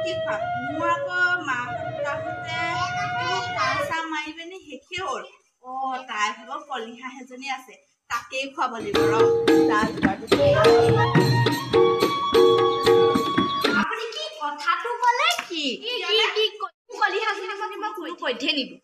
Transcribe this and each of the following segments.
কি খাম মোৰ আকৌ মাহঁতে চাহ মাৰি পিনি শেষে হ'ল তাই ভাগৰ কলিহা এজনী আছে তাকেই খুৱাব লাগিব ৰ আপুনি কি কথাটো ক'লে কি কলিহা এজনী মই কোনো পধ্যে নিদিওঁ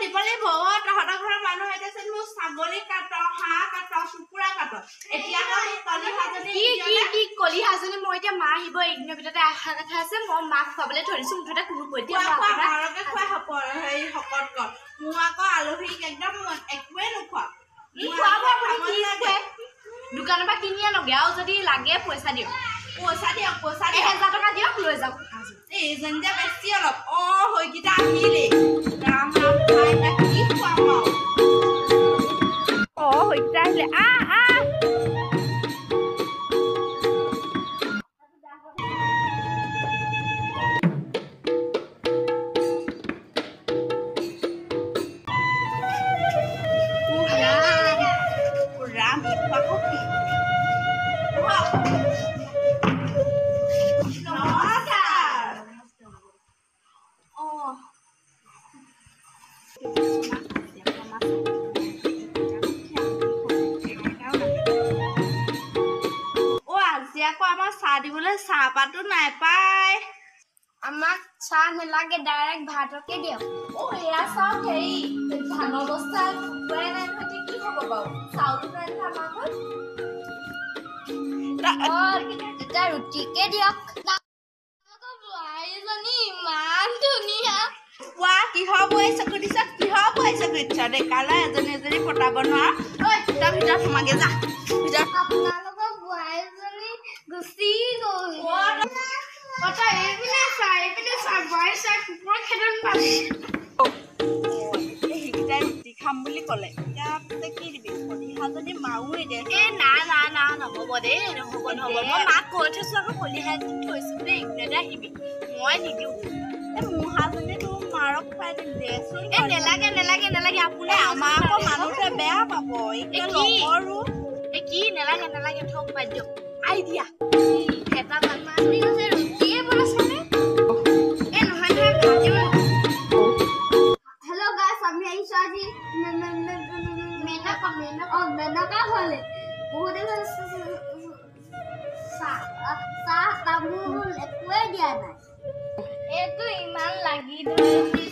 দিব লাগিব তহঁতৰ ঘৰৰ মানুহ আহিছে মোৰ ছাগলী কাট হাঁহ কাট কুকুৰা কাট এতিয়া কি কলিহাজনী মই এতিয়া মা আহিব এইদিনৰ ভিতৰতে আশা কথা আছে মই মাক খুৱাবলৈ ধৰিছো মুঠতে কোনো পধ্যে খোৱা হেৰি শকত কৰ মোৰ আকৌ আলহীক একদম একোৱে নোখোৱা দোকানৰ পৰা কিনি আনগে আৰু যদি লাগে পইচা দিয়ক 1000 টকা দিয়ক লৈ যাওক এইজনী যে বেছি অলপ সেইকেইটা আহিলেই ৰাম ৰাম খাই কি খুৱাম আৰু সেইকেইটা আহিলে চাহ দিবলৈ চাহপাতো নাই পাই আমাক চাহ নালাগে ডাইৰেক্ট ভাতকে দিয়ক এয়া চাওক হেৰি ধানৰ বস্তা শুকুৱাই নাই নহয় কি হ'ব বাৰু চাউলো নাই নহয় আমাৰ এতিয়া ৰুটিকে দিয়ক বোৱাৰীজনী ইমান ধুনীয়া কিহৰ বৈ চকু দিছ কিহৰ বৈ চকু দিছ ডেকালে এজনী পতাব নোৱাৰ তাৰ ভিতৰত সোমাগে যা ভিতৰত আপোনালোকৰ বোৱাৰীজনী গুচি গ'ল সেইকেইটাই ৰুটি খাম বুলি ক'লে এতিয়া কি দিবি কলিহাজনী মাৰোৱে দে না নহ'ব দেই নহ'ব মই মাক কৈ থৈছো আকৌ কলিহা থৈছো দেই এইকেইটাতে আহিবি মই নিদিওঁ মুহাজনী তোৰ মাৰক খুৱাই দিম দেচোন নেলাগে আপুনি আমাৰ আকৌ মানুহটোৱে বেয়া পাব এতিয়া নকৰো কি নেলাগে থক পাই দিয়ক আইডিয়া এটা মানুহ আছে ৰুটিয়ে বনাইছে हेलो गाइस আমি আইছো আজি মেনকা হলে বহুত চাহ তামোল একোৱে দিয়া নাই এইটো ইমান লাগি ধৰিছে